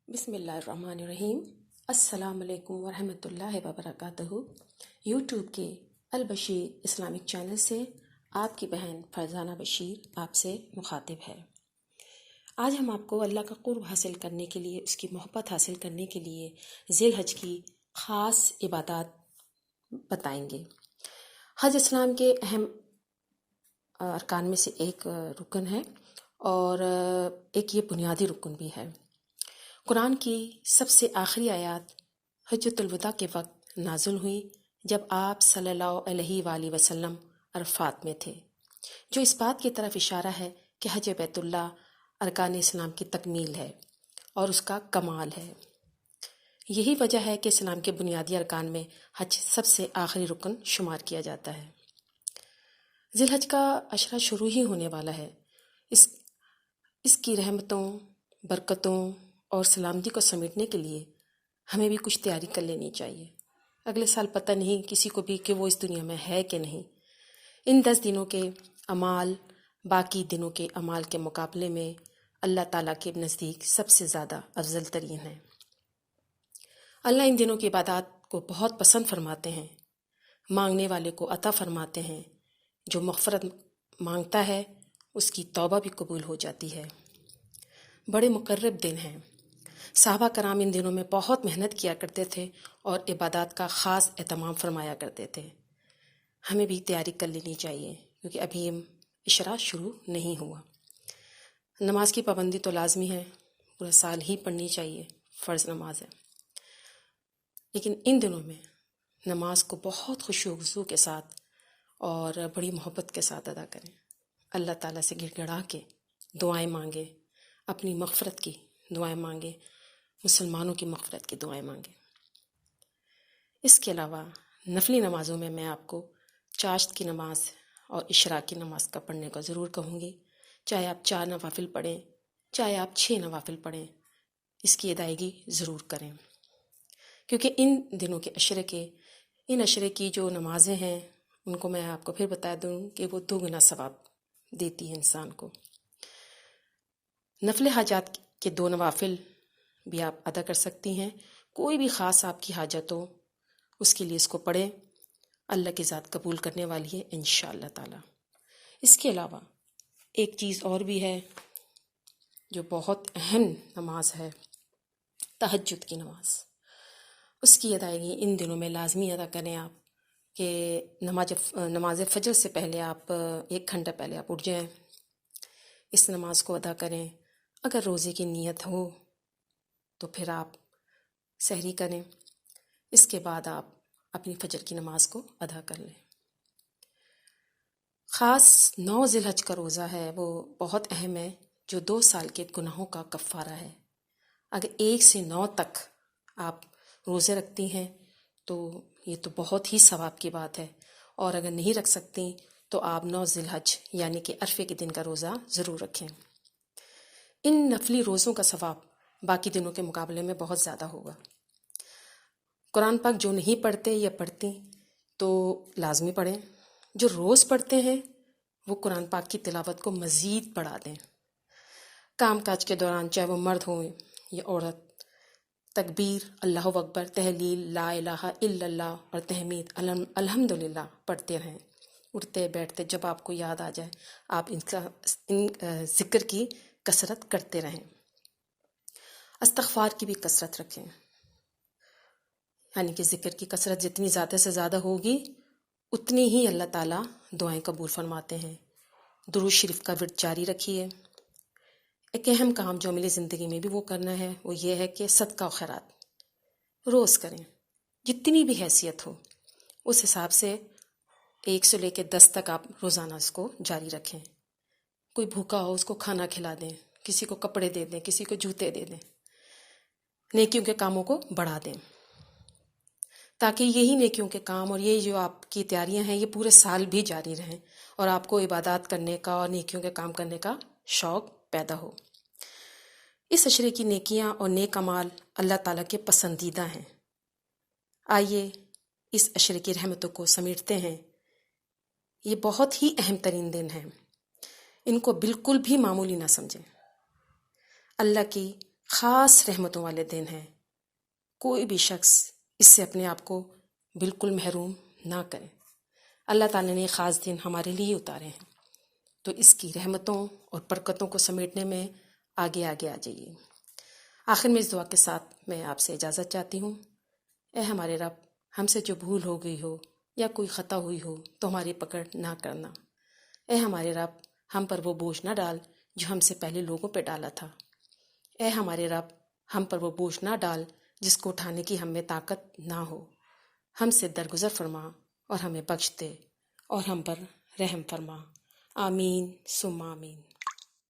بسم اللہ الرحمن الرحیم۔ السلام علیکم ورحمۃ اللہ وبرکاتہ۔ یوٹیوب کے البشیر اسلامک چینل سے آپ کی بہن فرزانہ بشیر آپ سے مخاطب ہے۔ آج ہم آپ کو اللہ کا قرب حاصل کرنے کے لیے، اس کی محبت حاصل کرنے کے لیے ذی الحج کی خاص عبادات بتائیں گے۔ حج اسلام کے اہم ارکان میں سے ایک رکن ہے اور ایک یہ بنیادی رکن بھی ہے۔ قرآن کی سب سے آخری آیات حجۃ الوداع کے وقت نازل ہوئی جب آپ صلی اللہ علیہ وآلہ وسلم عرفات میں تھے، جو اس بات کی طرف اشارہ ہے کہ حج بیت اللہ ارکان اسلام کی تکمیل ہے اور اس کا کمال ہے۔ یہی وجہ ہے کہ اسلام کے بنیادی ارکان میں حج سب سے آخری رکن شمار کیا جاتا ہے۔ ذی الحج کا عشرہ شروع ہی ہونے والا ہے۔ اس کی رحمتوں، برکتوں اور سلامتی کو سمیٹنے کے لیے ہمیں بھی کچھ تیاری کر لینی چاہیے۔ اگلے سال پتہ نہیں کسی کو بھی کہ وہ اس دنیا میں ہے کہ نہیں۔ ان 10 دنوں کے اعمال باقی دنوں کے اعمال کے مقابلے میں اللہ تعالیٰ کے نزدیک سب سے زیادہ افضل ترین ہیں۔ اللہ ان دنوں کی عبادات کو بہت پسند فرماتے ہیں، مانگنے والے کو عطا فرماتے ہیں۔ جو مغفرت مانگتا ہے اس کی توبہ بھی قبول ہو جاتی ہے۔ بڑے مقرب دن ہیں۔ صحابہ کرام ان دنوں میں بہت محنت کیا کرتے تھے اور عبادات کا خاص اہتمام فرمایا کرتے تھے۔ ہمیں بھی تیاری کر لینی چاہیے کیونکہ ابھی عشرہ شروع نہیں ہوا۔ نماز کی پابندی تو لازمی ہے، پورا سال ہی پڑھنی چاہیے، فرض نماز ہے، لیکن ان دنوں میں نماز کو بہت خشوع و خضوع کے ساتھ اور بڑی محبت کے ساتھ ادا کریں۔ اللہ تعالیٰ سے گڑ گڑا کے دعائیں مانگیں، اپنی مغفرت کی دعائیں مانگیں، مسلمانوں کی مغفرت کی دعائیں مانگیں۔ اس کے علاوہ نفلی نمازوں میں آپ کو چاشت کی نماز اور اشراق کی نماز کا پڑھنے کا ضرور کہوں گی۔ چاہے آپ 4 نوافل پڑھیں، چاہے آپ 6 نوافل پڑھیں، اس کی ادائیگی ضرور کریں، کیونکہ ان دنوں کے عشرے کی جو نمازیں ہیں ان کو میں آپ کو پھر بتا دوں کہ وہ 2 گنا ثواب دیتی ہیں انسان کو۔ نفل حاجات کے 2 نوافل بھی آپ ادا کر سکتی ہیں۔ کوئی بھی خاص آپ کی حاجت ہو اس کے لیے اس کو پڑھیں، اللہ کی ذات قبول کرنے والی ہے انشاءاللہ تعالی۔ اس کے علاوہ ایک چیز اور بھی ہے جو بہت اہم نماز ہے، تہجد کی نماز۔ اس کی ادائیگی ان دنوں میں لازمی ادا کریں آپ کہ نماز فجر سے پہلے آپ 1 گھنٹہ پہلے آپ اٹھ جائیں، اس نماز کو ادا کریں۔ اگر روزے کی نیت ہو تو پھر آپ سحری کریں، اس کے بعد آپ اپنی فجر کی نماز کو ادا کر لیں۔ خاص 9 ذی الحج کا روزہ ہے، وہ بہت اہم ہے، جو 2 سال کے گناہوں کا کفارہ ہے۔ اگر 1 سے 9 تک آپ روزے رکھتی ہیں تو یہ تو بہت ہی ثواب کی بات ہے، اور اگر نہیں رکھ سکتی تو آپ 9 ذی الحج یعنی کہ عرفے کے دن کا روزہ ضرور رکھیں۔ ان نفلی روزوں کا ثواب باقی دنوں کے مقابلے میں بہت زیادہ ہوگا۔ قرآن پاک جو نہیں پڑھتے یا پڑھتی تو لازمی پڑھیں، جو روز پڑھتے ہیں وہ قرآن پاک کی تلاوت کو مزید بڑھا دیں۔ کام کاج کے دوران چاہے وہ مرد ہوں یا عورت، تکبیر، اللہ اکبر، تحلیل، لا الہ الا اللہ اور تحمید الحمدللہ پڑھتے رہیں۔ اٹھتے بیٹھتے جب آپ کو یاد آ جائے آپ ان ذکر کی کثرت کرتے رہیں۔ استغفار کی بھی کثرت رکھیں، یعنی کہ ذکر کی کثرت جتنی زیادہ سے زیادہ ہوگی اتنی ہی اللہ تعالیٰ دعائیں قبول فرماتے ہیں۔ درود شریف کا ورد جاری رکھیے۔ ایک اہم کام جو میری زندگی میں بھی وہ کرنا ہے وہ یہ ہے کہ صدقہ و خیرات روز کریں، جتنی بھی حیثیت ہو اس حساب سے 1 سے لے کے 10 تک آپ روزانہ اس کو جاری رکھیں۔ کوئی بھوکا ہو اس کو کھانا کھلا دیں، کسی کو کپڑے دے دیں، کسی کو جوتے دے دیں، نیکیوں کے کاموں کو بڑھا دیں، تاکہ یہی نیکیوں کے کام اور یہ جو آپ کی تیاریاں ہیں یہ پورے سال بھی جاری رہیں اور آپ کو عبادات کرنے کا اور نیکیوں کے کام کرنے کا شوق پیدا ہو۔ اس عشرے کی نیکیاں اور نیک اعمال اللہ تعالیٰ کے پسندیدہ ہیں۔ آئیے اس عشرے کی رحمتوں کو سمیٹتے ہیں۔ یہ بہت ہی اہم ترین دن ہیں، ان کو بالکل بھی معمولی نہ سمجھیں۔ اللہ کی خاص رحمتوں والے دن ہیں، کوئی بھی شخص اس سے اپنے آپ کو بالکل محروم نہ کرے۔ اللہ تعالیٰ نے یہ خاص دن ہمارے لیے اتارے ہیں، تو اس کی رحمتوں اور برکتوں کو سمیٹنے میں آگے آگے آ جائیے۔ آخر میں اس دعا کے ساتھ میں آپ سے اجازت چاہتی ہوں۔ اے ہمارے رب، ہم سے جو بھول ہو گئی ہو یا کوئی خطا ہوئی ہو تو ہماری پکڑ نہ کرنا۔ اے ہمارے رب، ہم پر وہ بوجھ نہ ڈال جو ہم سے پہلے لوگوں پہ ڈالا تھا۔ اے ہمارے رب، ہم پر وہ بوجھ نہ ڈال جس کو اٹھانے کی ہم میں طاقت نہ ہو۔ ہم سے درگزر فرما اور ہمیں بخش دے اور ہم پر رحم فرما۔ آمین ثم آمین۔